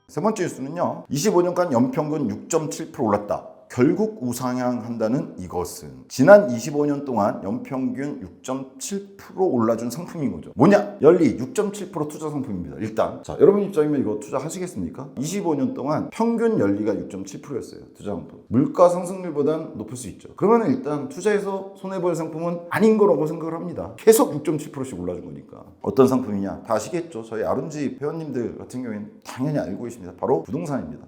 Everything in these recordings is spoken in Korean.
세 번째 뉴스는요, 25년간 연평균 6.7% 올랐다. 결국 우상향한다는 이것은 지난 25년 동안 연평균 6.7% 올라준 상품인 거죠. 뭐냐? 연리 6.7% 투자 상품입니다. 일단 자, 여러분 입장이면 이거 투자하시겠습니까? 25년 동안 평균 연리가 6.7%였어요. 투자 상품. 물가 상승률보단 높을 수 있죠. 그러면 일단 투자해서 손해볼 상품은 아닌 거라고 생각을 합니다. 계속 6.7%씩 올라준 거니까. 어떤 상품이냐? 다 아시겠죠? 저희 아름지 회원님들 같은 경우에는 당연히 알고 계십니다. 바로 부동산입니다.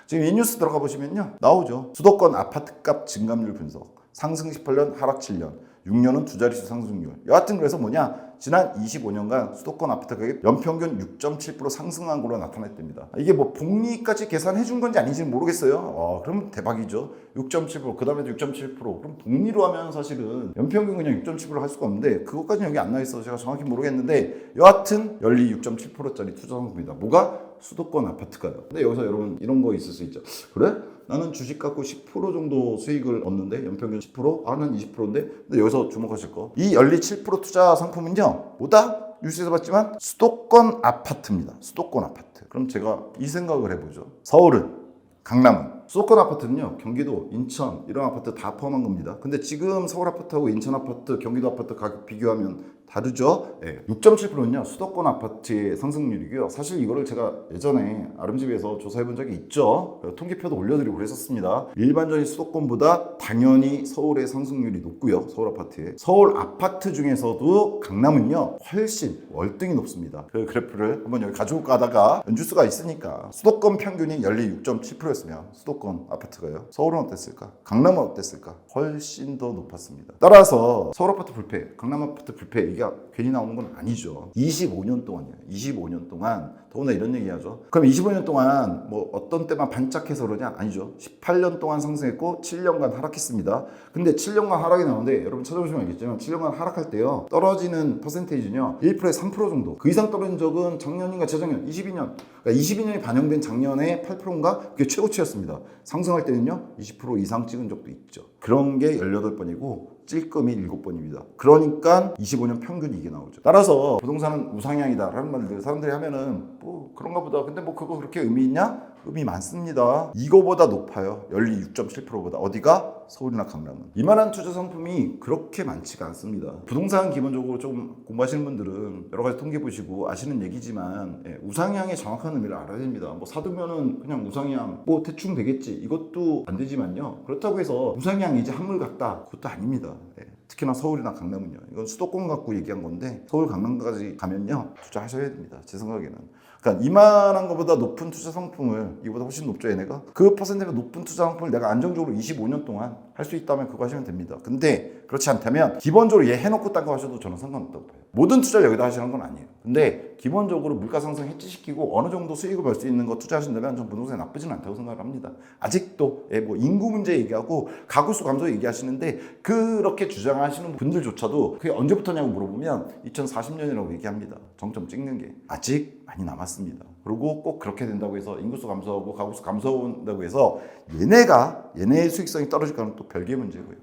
지금 이 뉴스 들어가 보시면요, 나오죠. 수도권 아파트값 증감률 분석, 상승 18년, 하락 7년, 6년은 두 자릿수 상승률. 여하튼 그래서 뭐냐, 지난 25년간 수도권 아파트 가격 연평균 6.7% 상승한 걸로 나타났답니다. 이게 뭐 복리까지 계산해 준 건지 아닌지는 모르겠어요. 그럼 대박이죠. 6.7%, 그 다음에도 6.7%. 그럼 복리로 하면 사실은 연평균 그냥 6.7% 할 수가 없는데 그것까지는 여기 안 나와 있어서 제가 정확히 모르겠는데 여하튼 연리 6.7%짜리 투자 상품입니다. 뭐가? 수도권 아파트가요. 근데 여기서 여러분 이런 거 있을 수 있죠. 그래? 나는 주식 갖고 10% 정도 수익을 얻는데 연평균 10%? 난 20%인데? 근데 여기서 주목하실 거, 이 연리 7% 투자 상품은요, 뭐다? 뉴스에서 봤지만 수도권 아파트입니다. 수도권 아파트. 그럼 제가 이 생각을 해보죠. 서울은, 강남은, 수도권 아파트는요, 경기도, 인천 이런 아파트 다 포함한 겁니다. 근데 지금 서울 아파트하고 인천 아파트, 경기도 아파트 가격 비교하면 다르죠? 6.7%는요 수도권 아파트의 상승률이고요. 사실 이거를 제가 예전에 아름집에서 조사해 본 적이 있죠. 통계표도 올려드리고 그랬었습니다. 일반적인 수도권보다 당연히 서울의 상승률이 높고요. 서울 아파트에. 서울 아파트 중에서도 강남은요 훨씬 월등히 높습니다. 그 그래프를 한번 여기 가지고 가다가 연주수가 있으니까 수도권 평균이 연리 6.7%였으면 수도권 아파트가요, 서울은 어땠을까? 강남은 어땠을까? 훨씬 더 높았습니다. 따라서 서울 아파트 불패, 강남 아파트 불패, 이게 괜히 나오는 건 아니죠. 25년 동안이에요. 25년 동안. 더구나 이런 얘기 하죠. 그럼 25년 동안 뭐 어떤 때만 반짝해서 그러냐? 아니죠. 18년 동안 상승했고 7년간 하락했습니다. 근데 7년간 하락이 나오는데 여러분 찾아보시면 알겠지만 7년간 하락할 때요, 떨어지는 퍼센테이지는요 1%에 3% 정도. 그 이상 떨어진 적은 작년인가 재작년 22년, 그러니까 22년이 반영된 작년에 8%인가? 그게 최고치였습니다. 상승할 때는요 20% 이상 찍은 적도 있죠. 그런 게 18번이고 찔끔이 7번입니다. 그러니까 25년 평균이 이게 나오죠. 따라서 부동산은 우상향이다 라는 말들 사람들이 하면은 뭐 그런가 보다. 근데 뭐 그거 그렇게 의미 있냐? 의미 많습니다. 이거보다 높아요. 연리 6.7%보다. 어디가? 서울이나 강남은. 이만한 투자 상품이 그렇게 많지가 않습니다. 부동산 기본적으로 좀 공부하시는 분들은 여러 가지 통계 보시고 아시는 얘기지만 우상향의 정확한 의미를 알아야 됩니다. 뭐 사두면은 그냥 우상향 뭐 대충 되겠지, 이것도 안 되지만요, 그렇다고 해서 우상향이 이제 한물 같다, 그것도 아닙니다. 특히나 서울이나 강남은요, 이건 수도권 갖고 얘기한 건데 서울 강남까지 가면요 투자하셔야 됩니다. 제 생각에는. 그러니까 이만한 것보다 높은 투자 상품을, 이보다 훨씬 높죠 얘네가, 그 퍼센트가 높은 투자 상품을 내가 안정적으로 25년 동안 할 수 있다면 그거 하시면 됩니다. 근데 그렇지 않다면 기본적으로 얘 해놓고 딴 거 하셔도 저는 상관없다고 봐요. 모든 투자를 여기다 하시는 건 아니에요. 근데 기본적으로 물가 상승 해지시키고 어느 정도 수익을 벌 수 있는 거 투자하신다면 전 부동산이 나쁘지는 않다고 생각을 합니다. 아직도 뭐 인구 문제 얘기하고 가구수 감소 얘기하시는데 그렇게 주장하시는 분들조차도 그게 언제부터냐고 물어보면 2040년이라고 얘기합니다. 정점 찍는 게 아직 많이 남았습니다. 그리고 꼭 그렇게 된다고 해서 인구수 감소하고 가구수 감소한다고 해서 얘네의 수익성이 떨어질 거는 또 별개의 문제고요.